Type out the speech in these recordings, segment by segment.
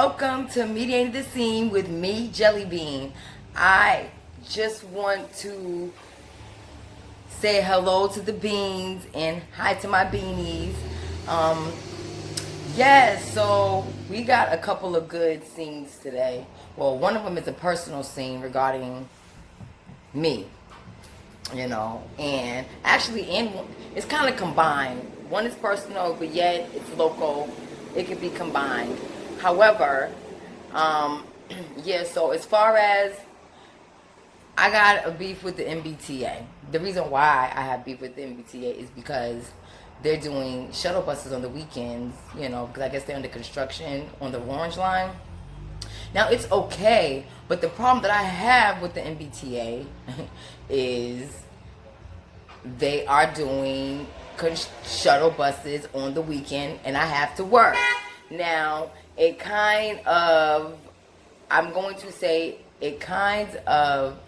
Welcome to Mediating the Scene with me, Jellibean. I just want to say hello to the beans and hi to my beanies. So we got a couple of good scenes today. Well, one of them is a personal scene regarding me, and actually it's kind of combined. One is personal, but yet it's local. It can be combined. However, so as far as I got a beef with the MBTA. The reason why I have beef with the MBTA is because they're doing shuttle buses on the weekends, because I guess they're under construction on the Orange Line. Now, it's okay, but the problem that I have with the MBTA is they are doing shuttle buses on the weekend, and I have to work. Now, it kind of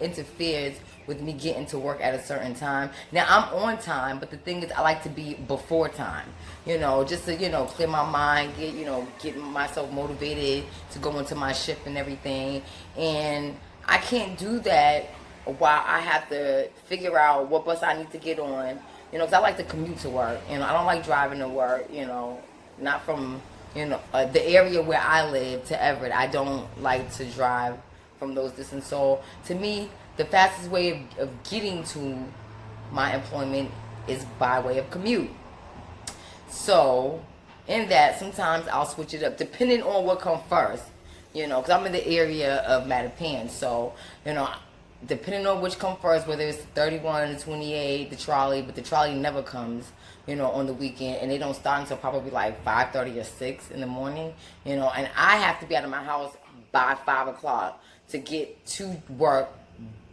interferes with me getting to work at a certain time. Now, I'm on time, but the thing is, I like to be before time, just to, clear my mind, get myself motivated to go into my shift and everything. And I can't do that while I have to figure out what bus I need to get on, because I like to commute to work. I don't like driving to work, not from the area where I live to Everett. I don't like to drive from those distances. So to me, the fastest way of getting to my employment is by way of commute. So in that, sometimes I'll switch it up depending on what comes first, because I'm in the area of Mattapan. So, depending on which comes first, whether it's 31, the 28, the trolley, but the trolley never comes, on the weekend, and they don't start until probably like 5:30 or 6 in the morning, and I have to be out of my house by 5 o'clock to get to work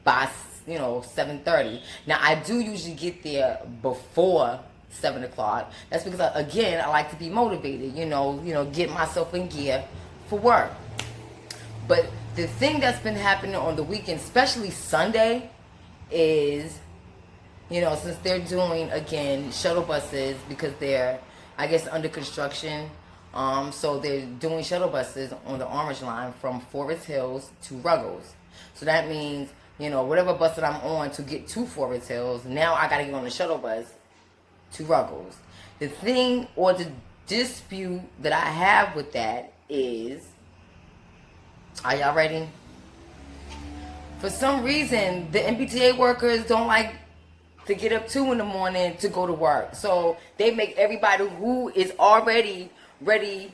by 7:30. Now, I do usually get there before 7 o'clock. That's because I like to be motivated, get myself in gear for work. But the thing that's been happening on the weekend, especially Sunday, is since they're doing, again, shuttle buses because they're, I guess, under construction. So they're doing shuttle buses on the Orange Line from Forest Hills to Ruggles. So that means, whatever bus that I'm on to get to Forest Hills, now I got to get on the shuttle bus to Ruggles. The thing or the dispute that I have with that is, are y'all ready? For some reason, the MBTA workers don't like to get up 2 in the morning to go to work. So they make everybody who is already ready,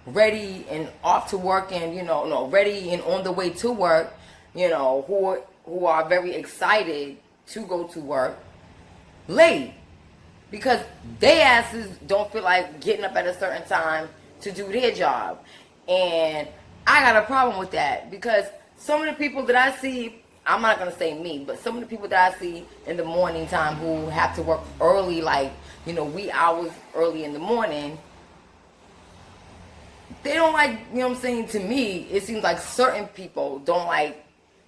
ready and off to work and, ready and on the way to work, who are very excited to go to work late. Because they asses don't feel like getting up at a certain time to do their job. And I got a problem with that because some of the people that I see, I'm not going to say me, but some of the people that I see in the morning time who have to work early, like, wee hours early in the morning, they don't like, to me, it seems like certain people don't like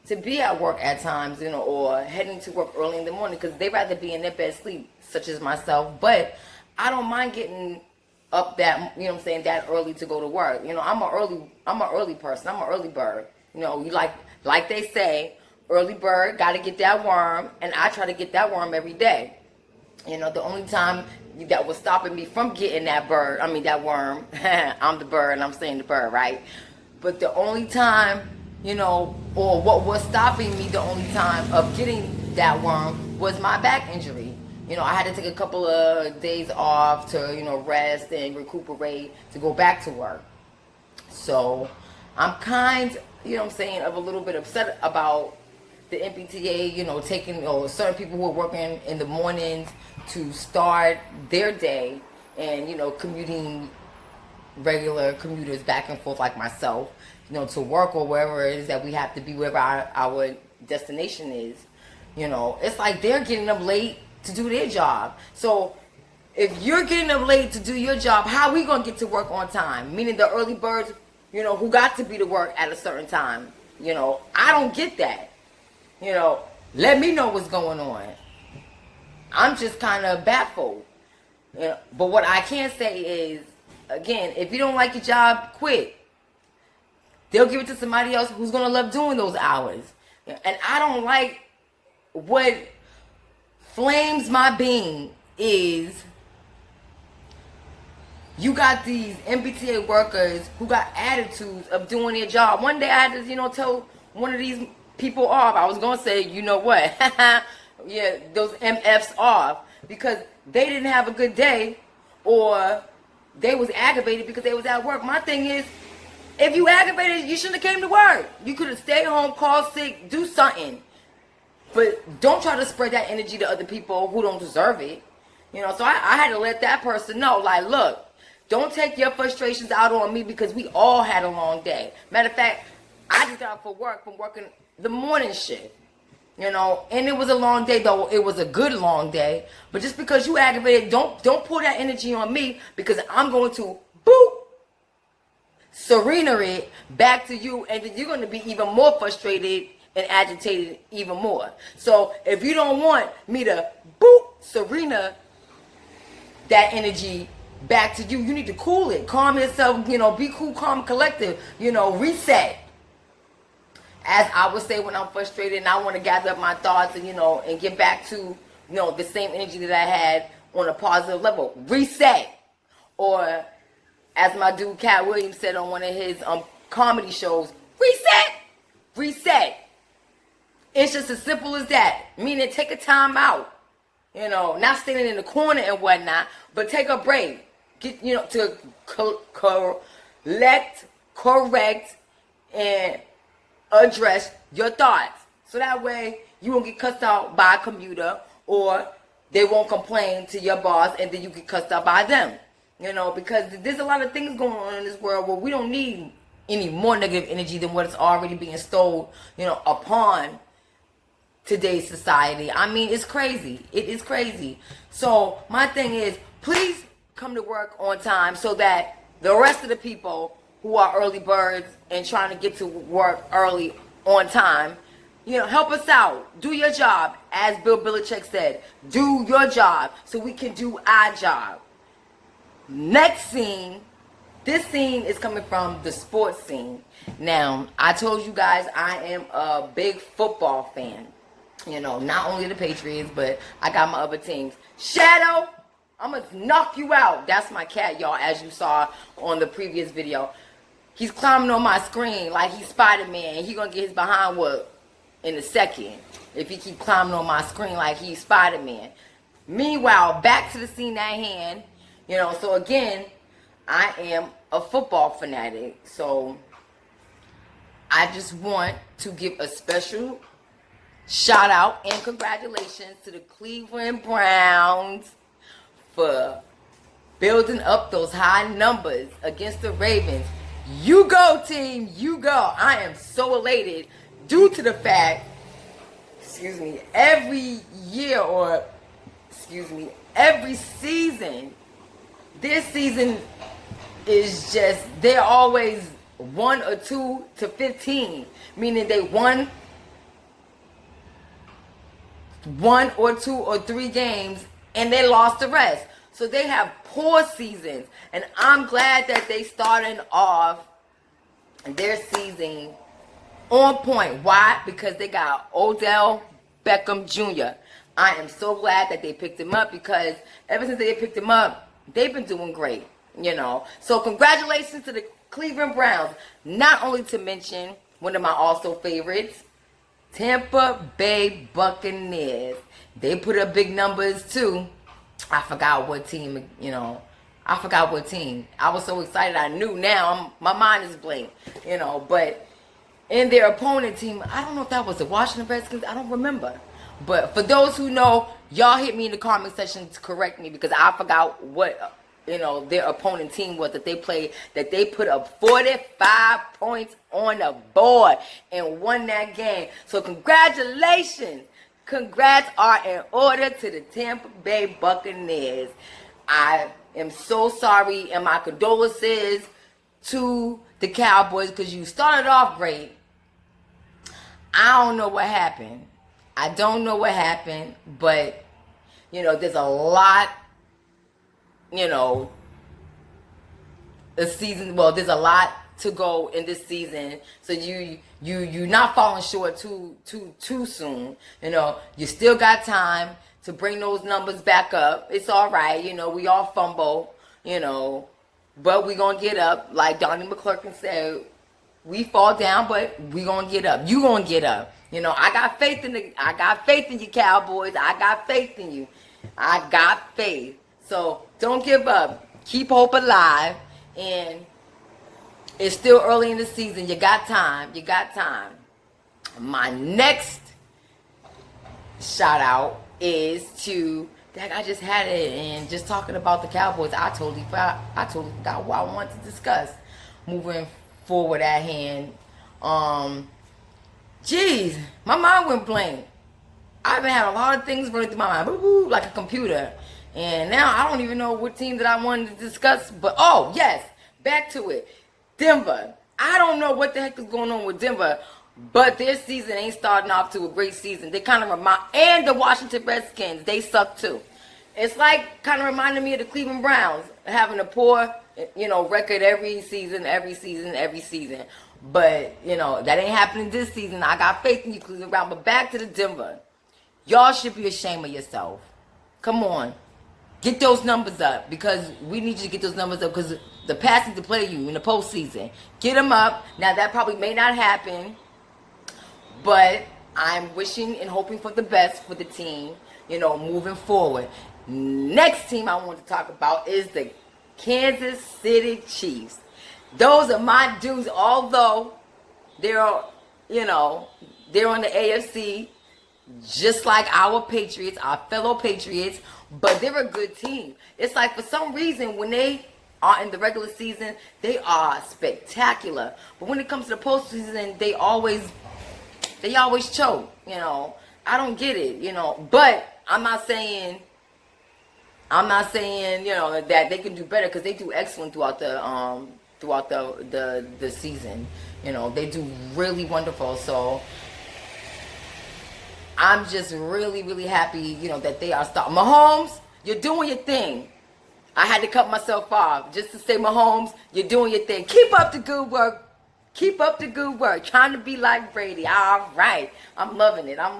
to be at work at times, or heading to work early in the morning because they rather be in their bed sleep, such as myself. But I don't mind getting up that, that early to go to work. I'm an early person. I'm an early bird. You like they say, early bird got to get that worm, and I try to get that worm every day. The only time that was stopping me from getting that worm, I'm the bird, and I'm saying the bird, right? But the only time, or what was stopping me the only time of getting that worm was my back injury. I had to take a couple of days off to, rest and recuperate to go back to work. So I'm kind, of a little bit upset about the MBTA, taking certain people who are working in the mornings to start their day and, commuting regular commuters back and forth like myself, to work or wherever it is that we have to be, wherever our destination is. It's like they're getting up late to do their job. So if you're getting up late to do your job, how are we going to get to work on time? Meaning the early birds, who got to be to work at a certain time. I don't get that. Let me know what's going on. I'm just kind of baffled. But what I can say is Again, if you don't like your job, quit. They'll give it to somebody else who's going to love doing those hours. And I don't like what flames my being is you got these MBTA workers who got attitudes of doing their job. One day I had to, tell one of these people off. I was going to say, you know what? Yeah, those MFs off. Because they didn't have a good day or they was aggravated because they was at work. My thing is, if you aggravated, you shouldn't have came to work. You could have stayed home, called sick, do something. But don't try to spread that energy to other people who don't deserve it. So I had to let that person know, like, look, don't take your frustrations out on me because we all had a long day. Matter of fact, I just got off from working the morning shift. And it was a long day, though. It was a good long day. But just because you aggravated, don't pour that energy on me because I'm going to, boop, serena it back to you. And then you're going to be even more frustrated and agitated even more. So if you don't want me to, boop, serena that energy back to you, you need to cool it. Calm yourself, be cool, calm, collective, reset. As I would say when I'm frustrated and I want to gather up my thoughts and, and get back to, the same energy that I had on a positive level. Reset. Or as my dude Cat Williams said on one of his comedy shows, reset. Reset. It's just as simple as that. Meaning take a time out. Not standing in the corner and whatnot, but take a break. Get, to correct, and address your thoughts. So that way you won't get cussed out by a commuter or they won't complain to your boss and then you get cussed out by them. Because there's a lot of things going on in this world where we don't need any more negative energy than what is already being stowed, upon today's society. I mean, it's crazy. It is crazy. So my thing is, please come to work on time so that the rest of the people who are early birds and trying to get to work early on time, help us out. Do your job. As Bill Belichick said, do your job so we can do our job. Next scene, this scene is coming from the sports scene. Now, I told you guys I am a big football fan. Not only the Patriots, but I got my other teams. Shadow, I'm going to knock you out. That's my cat, y'all, as you saw on the previous video. He's climbing on my screen like he's Spider-Man. He going to get his behind whooped in a second if he keep climbing on my screen like he's Spider-Man. Meanwhile, back to the scene at hand. So again, I am a football fanatic. So I just want to give a special shout out and congratulations to the Cleveland Browns for building up those high numbers against the Ravens. You go, team, you go. I am so elated due to the fact, every season, this season is just, they're always 1 or 2 to 15, meaning they won 1 or 2 or 3 games and they lost the rest. So they have poor seasons. And I'm glad that they started off their season on point. Why? Because they got Odell Beckham Jr. I am so glad that they picked him up because ever since they picked him up, they've been doing great, So congratulations to the Cleveland Browns. Not only to mention one of my also favorites, Tampa Bay Buccaneers. They put up big numbers too. I forgot what team, I forgot what team. I was so excited. I knew now. My mind is blank, But in their opponent team, I don't know if that was the Washington Redskins. I don't remember. But for those who know, y'all hit me in the comment section to correct me because I forgot what, their opponent team was that they played, that they put up 45 points on the board and won that game. So congratulations. Congrats are in order to the Tampa Bay Buccaneers. I am so sorry and my condolences to the Cowboys because you started off great. I don't know what happened. I don't know what happened, but, there's a lot, a season. Well, there's a lot to go in this season, so you're not falling short too soon. You know, you still got time to bring those numbers back up. It's all right. You know, we all fumble. You know, but we gonna get up. Like Donnie McClurkin said, we fall down, but we gonna get up. You gonna get up. You know, I got faith in you, Cowboys. I got faith in you. I got faith. So don't give up. Keep hope alive. And it's still early in the season. You got time. You got time. My next shout out is to I just had it, and just talking about the Cowboys, I totally forgot what I wanted to discuss. Moving forward at hand. Jeez, my mind went blank. I've been having a lot of things running through my mind, like a computer. And now I don't even know what team that I wanted to discuss. But, oh, yes, back to it. Denver. I don't know what the heck is going on with Denver, but their season ain't starting off to a great season. They kind of and the Washington Redskins, they suck too. It's like kind of reminding me of the Cleveland Browns, having a poor, record every season. But, that ain't happening this season. I got faith in you, Cleveland Browns. But back to the Denver. Y'all should be ashamed of yourself. Come on. Get those numbers up, because we need you to get those numbers up, because the Pats need to play you in the postseason. Get them up. Now, that probably may not happen, but I'm wishing and hoping for the best for the team, moving forward. Next team I want to talk about is the Kansas City Chiefs. Those are my dudes, although they're on the AFC, just like our Patriots, our fellow Patriots, but they're a good team. It's like, for some reason, when they are in the regular season, they are spectacular. But when it comes to the postseason, they always choke. I don't get it. But I'm not saying that they can do better, because they do excellent throughout the season. They do really wonderful. So I'm just really, really happy, that they are starting. Mahomes, you're doing your thing. I had to cut myself off just to say, Mahomes, you're doing your thing. Keep up the good work. Keep up the good work. Trying to be like Brady. All right. I'm loving it. I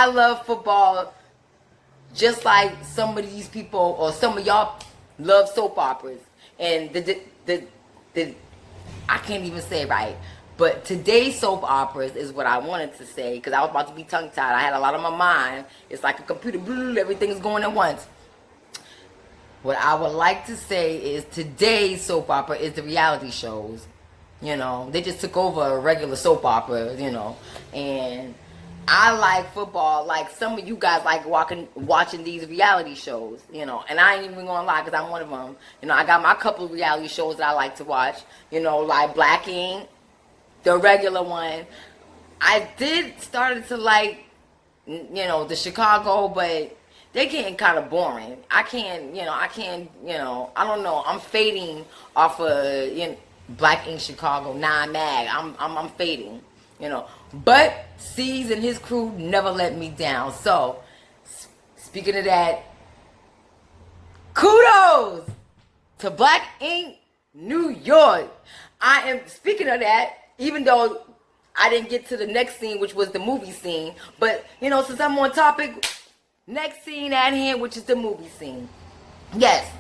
love football just like some of these people, or some of y'all love soap operas. And I can't even say it right. But today's soap operas is what I wanted to say, because I was about to be tongue-tied. I had a lot on my mind. It's like a computer, everything's going at once. What I would like to say is today's soap opera is the reality shows. They just took over a regular soap opera, and I like football like some of you guys like watching these reality shows, and I ain't even gonna lie, because I'm one of them. I got my couple of reality shows that I like to watch, like Black Ink, the regular one. I did started to like, the Chicago, but they getting kind of boring. I don't know. I'm fading off of, Black Ink Chicago, Mag. I'm fading, But C's and his crew never let me down. So, speaking of that, kudos to Black Ink New York. I am speaking of that, even though I didn't get to the next scene, which was the movie scene. But, since I'm on topic, next scene at hand, which is the movie scene. Yes,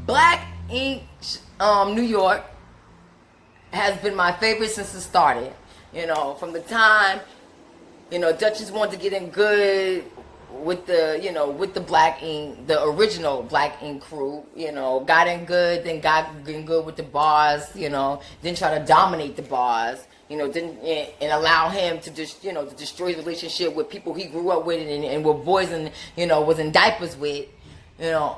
Black Ink New York has been my favorite since it started. From the time, Duchess wanted to get in good with the Black Ink, the original Black Ink crew, got in good, then got in good with the bars, didn't try to dominate the bars, didn't, and allow him to just, to destroy the relationship with people he grew up with and with boys and, was in diapers with,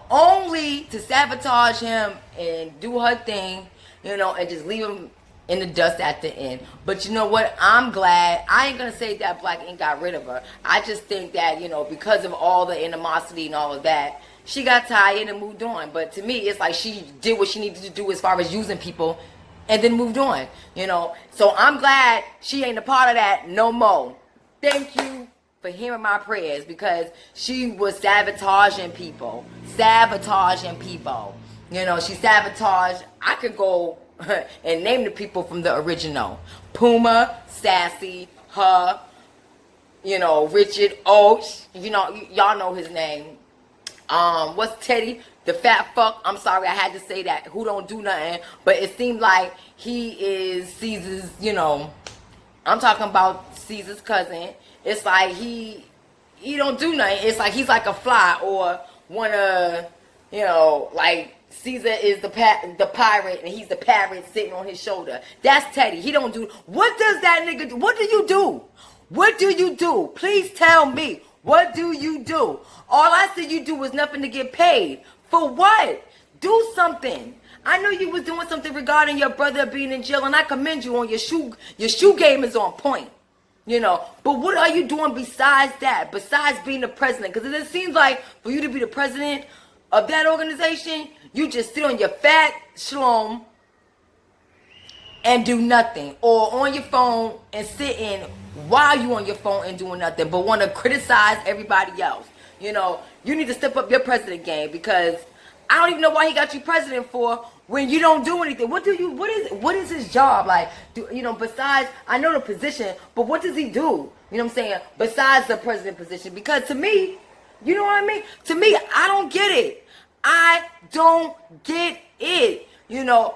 only to sabotage him and do her thing, and just leave him in the dust at the end. But you know what? I'm glad. I ain't going to say that Black Ink got rid of her. I just think that, because of all the animosity and all of that, she got tired and moved on. But to me, it's like she did what she needed to do as far as using people and then moved on, So I'm glad she ain't a part of that no more. Thank you for hearing my prayers, because she was sabotaging people. You know, she sabotaged. I could go and name the people from the original. Puma, Sassy, her, you know, Richard Oates. You know, y'all know his name. What's Teddy? The fat fuck. I'm sorry, I had to say that. Who don't do nothing. But it seemed like he is Caesar's, you know, I'm talking about Caesar's cousin. It's like he don't do nothing. It's like he's like a fly or one of, you know, like Caesar is the pirate and he's the parrot sitting on his shoulder. That's Teddy. He don't do. What does that nigga do? What do you do? What do you do? Please tell me. What do you do? All I see you do is nothing to get paid. For what? Do something. I know you was doing something regarding your brother being in jail, and I commend you on your shoe game is on point. You know, but what are you doing besides that? Besides being the president? Because it seems like for you to be the president of that organization, you just sit on your fat shlom and do nothing. Or on your phone and sitting while you on your phone and doing nothing, but want to criticize everybody else. You know, you need to step up your president game, because I don't even know why he got you president for when you don't do anything. What is his job? Like, you know, besides, I know the position, but what does he do? You know what I'm saying? Besides the president position. Because to me, you know what I mean? To me, I don't get it. I don't get it. You know,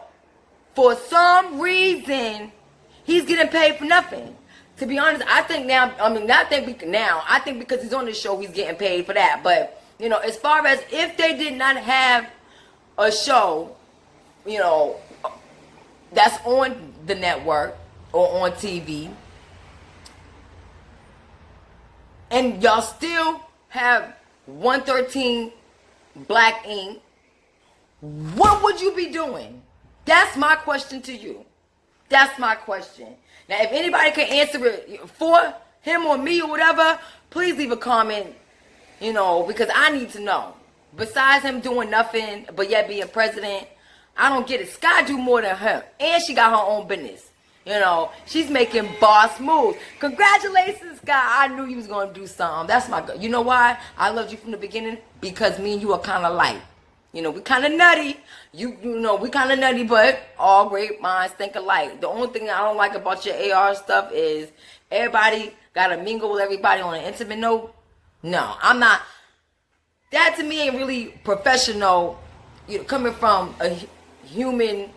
for some reason, he's getting paid for nothing. To be honest, I think now, I think because he's on the show, he's getting paid for that. But, you know, as far as if they did not have a show, you know, that's on the network or on TV, and y'all still have 113 Black Ink, what would you be doing? That's my question to you. That's my question. Now, if anybody can answer it for him or me or whatever, please leave a comment, you know, because I need to know. Besides him doing nothing but yet being president, I don't get it. Sky do more than her. And she got her own business. You know, she's making boss moves. Congratulations, Sky. I knew you was going to do something. That's my girl. You know why I loved you from the beginning? Because me and you are kind of like. You know, we kind of nutty. You know, we kind of nutty, but all great minds think alike. The only thing I don't like about your AR stuff is everybody got to mingle with everybody on an intimate note. No, I'm not. That to me ain't really professional. You know, coming from a human,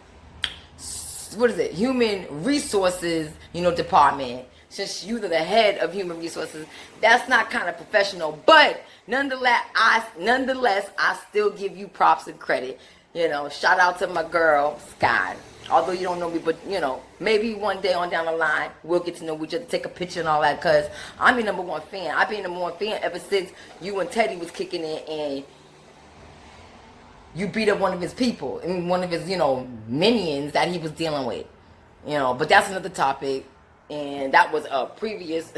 human resources, you know, department. Since you're the head of human resources, that's not kind of professional. But nonetheless, I still give you props and credit. You know, shout out to my girl, Sky. Although you don't know me, but, you know, maybe one day on down the line, we'll get to know each other, take a picture and all that, because I'm your number one fan. I've been number one fan ever since you and Teddy was kicking in and you beat up one of his people and one of his, you know, minions that he was dealing with. You know, but that's another topic. And that was a previous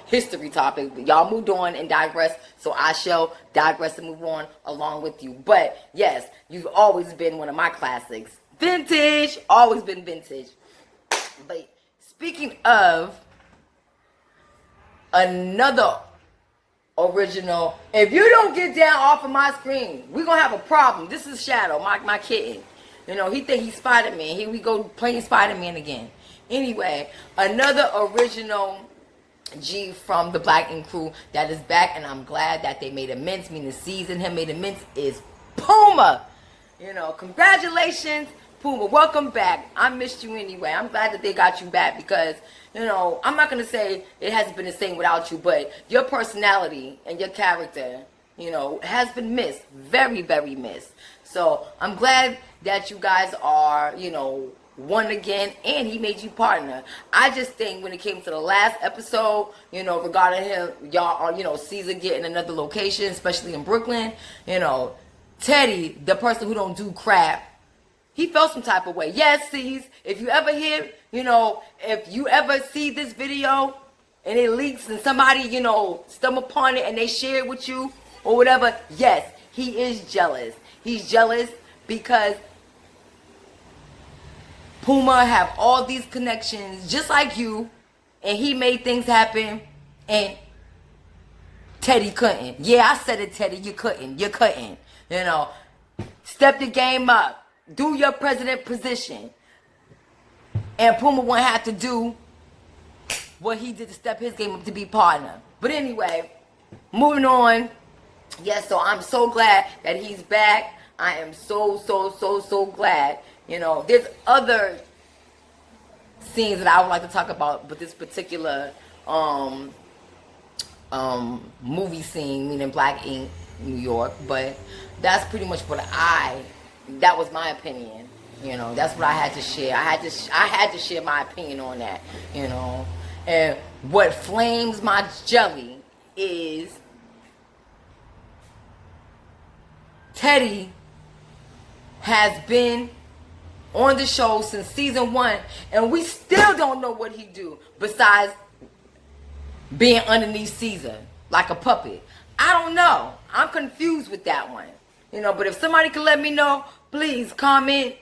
history topic. Y'all moved on and digressed, so I shall digress and move on along with you. But yes, you've always been one of my classics. Vintage, always been vintage. But speaking of another original, if you don't get down off of my screen, we're gonna have a problem. This is Shadow, my kitten. You know, he think he's Spider-Man. Here we go playing Spider-Man again. Anyway, another original G from the Black Ink crew that is back, and I'm glad that they made amends. Meaning season him made amends is Puma. You know, congratulations, Puma. Welcome back. I missed you anyway. I'm glad that they got you back because, you know, I'm not gonna say it hasn't been the same without you, but your personality and your character, you know, has been missed. Very, very missed. So I'm glad that you guys are, you know, one again, and he made you partner. I just think when it came to the last episode, you know, regarding him, y'all are, you know, Caesar getting another location, especially in Brooklyn, you know, Teddy, the person who don't do crap, he felt some type of way. Yes, Caesar, if you ever hear, you know, if you ever see this video and it leaks and somebody, you know, stumble upon it and they share it with you or whatever, yes, he is jealous. He's jealous because Puma have all these connections just like you, and he made things happen, and Teddy couldn't. Yeah, I said it, Teddy, you couldn't. You know, Step the game up. Do your president position. And Puma won't have to do what he did to step his game up to be partner. But anyway, moving on. Yes, so I'm so glad that he's back. I am so glad. You know, there's other scenes that I would like to talk about, but this particular movie scene, meaning Black Ink, New York, but that's pretty much what that was my opinion. You know, that's what I had to share. I had to share my opinion on that, you know. And what flames my jelly is Teddy has been on the show since season 1, and we still don't know what he do besides being underneath Caesar like a puppet. I don't know. I'm confused with that one. You know, but if somebody can let me know, please comment.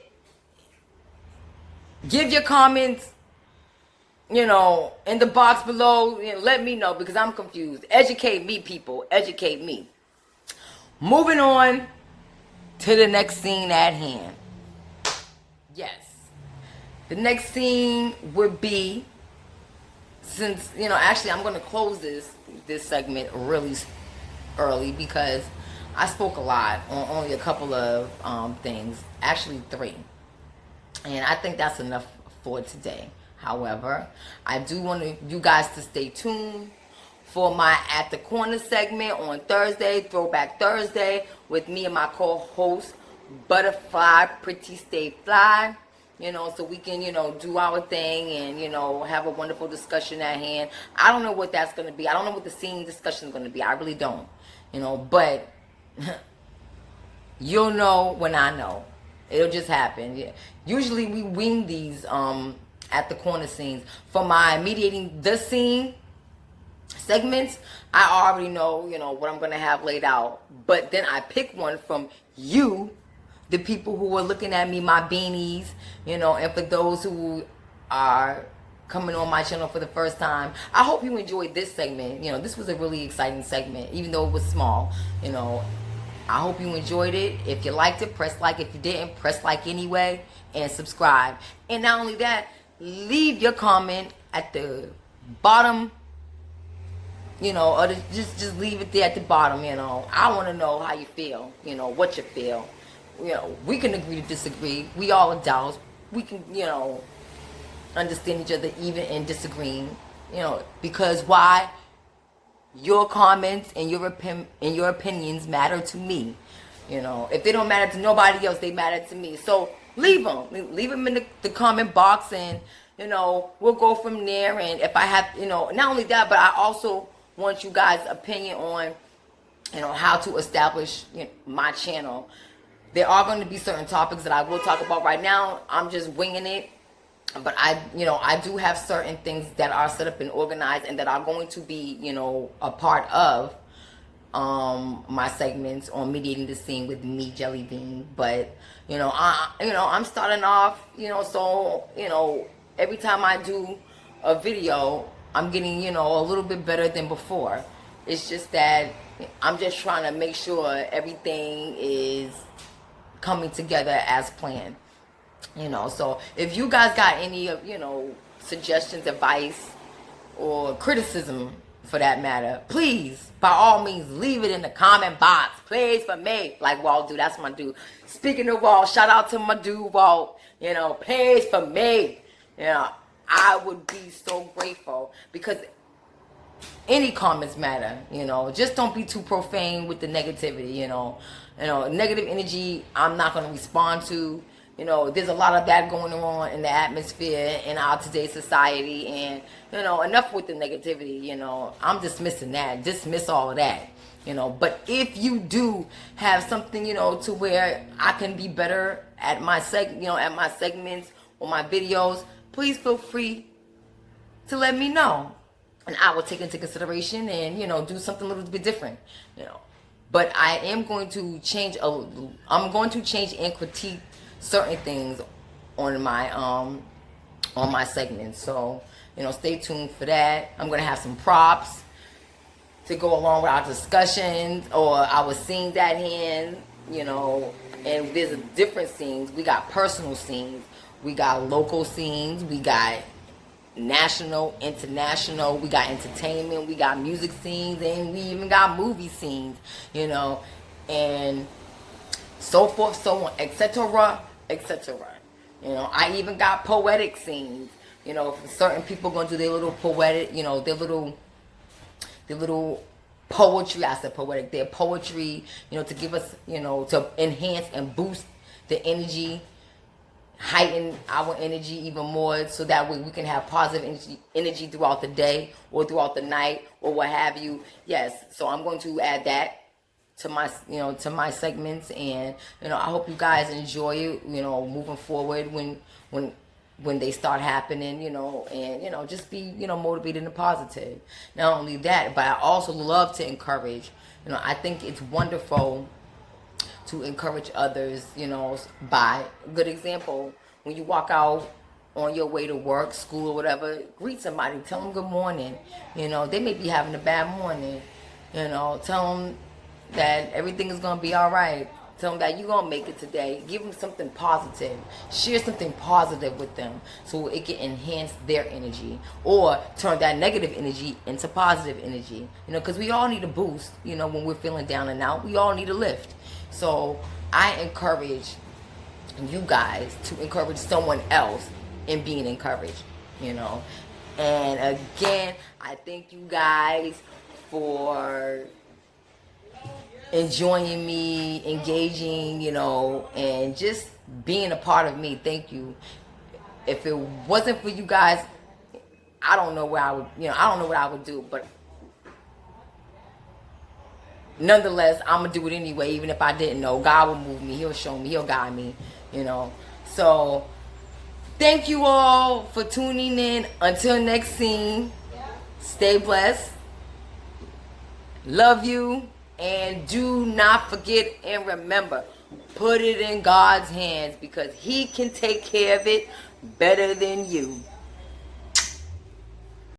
Give your comments, you know, in the box below. You know, let me know because I'm confused. Educate me, people. Educate me. Moving on to the next scene at hand. Yes. The next scene would be, since, you know, actually I'm going to close this segment really early because I spoke a lot on only a couple of things. Actually 3. And I think that's enough for today. However, I do want you guys to stay tuned for my At the Corner segment on Thursday, Throwback Thursday, with me and my co-host, Butterfly Pretty Stay Fly. You know, so we can, you know, do our thing and, you know, have a wonderful discussion at hand. I don't know what that's going to be. I don't know what the scene discussion is going to be. I really don't. You know, but you'll know when I know. It'll just happen. Yeah. Usually we wing these At the Corner scenes. For my mediating the scene segments, I already know, you know, what I'm going to have laid out. But then I pick one from you, the people who are looking at me, my beanies, you know, and for those who are coming on my channel for the first time, I hope you enjoyed this segment. You know, this was a really exciting segment, even though it was small. You know, I hope you enjoyed it. If you liked it, press like. If you didn't, press like anyway, and subscribe. And not only that, leave your comment at the bottom, you know, or just leave it there at the bottom, you know. I want to know how you feel, you know, what you feel. You know, we can agree to disagree. We all adults. We can, you know, understand each other even in disagreeing, you know, because why? Your comments and your opinions matter to me. You know, if they don't matter to nobody else, they matter to me. So leave them in the comment box, and, you know, we'll go from there. And if I have, you know, not only that, but I also want you guys' opinion on, you know, how to establish, you know, my channel. There are going to be certain topics that I will talk about. Right now, I'm just winging it. But I do have certain things that are set up and organized and that are going to be, you know, a part of my segments on mediating the scene with me, Jellibean. But, you know, I'm starting off, you know, so, you know, every time I do a video, I'm getting, you know, a little bit better than before. It's just that I'm just trying to make sure everything is coming together as planned. You know, so if you guys got any, you know, suggestions, advice, or criticism for that matter, please, by all means, leave it in the comment box. Please, for me. Like Walt do, that's my dude. Speaking of Walt, shout out to my dude Walt. You know, please, for me. You know, I would be so grateful because any comments matter. You know, just don't be too profane with the negativity. You know, negative energy I'm not going to respond to. You know, there's a lot of that going on in the atmosphere in our today's society, and, you know, enough with the negativity. You know, I'm dismissing that. Dismiss all of that. You know, but if you do have something, you know, to where I can be better at my at my segments or my videos, please feel free to let me know, and I will take into consideration and, you know, do something a little bit different. You know, but I am going to change. I'm going to change and critique certain things on my segments. So, you know, stay tuned for that. I'm gonna have some props to go along with our discussions or our scenes at hand. you know, and there's different scenes. We got personal scenes, we got local scenes, we got national, international, we got entertainment, we got music scenes, and we even got movie scenes, you know, and so forth, so on, etc., etc. You know, I even got poetic scenes. You know, certain people gonna do their little poetic, you know, their little poetry. I said poetic. Their poetry, you know, to give us, you know, to enhance and boost the energy, heighten our energy even more, so that way we can have positive energy throughout the day or throughout the night or what have you. Yes, so I'm going to add that to my, you know, to my segments, and you know, I hope you guys enjoy it, you know, moving forward when they start happening, you know, and you know, just be, you know, motivated and positive. Not only that, but I also love to encourage. You know, I think it's wonderful to encourage others, you know, by good example. When you walk out on your way to work, school, or whatever, greet somebody, tell them good morning. You know, they may be having a bad morning. You know, tell them that everything is going to be all right. Tell them that you're going to make it today. Give them something positive. Share something positive with them so it can enhance their energy, or turn that negative energy into positive energy. You know, because we all need a boost, you know, when we're feeling down and out. We all need a lift. So I encourage you guys to encourage someone else in being encouraged, you know. And again, I thank you guys for enjoying me, engaging, you know, and just being a part of me. Thank you. If it wasn't for you guys, I don't know where I would, you know, I don't know what I would do, but nonetheless, I'm gonna do it anyway. Even if I didn't know, God will move me. He'll show me. He'll guide me, you know. So thank you all for tuning in. Until next scene, stay blessed. Love you. And do not forget and remember, put it in God's hands, because He can take care of it better than you.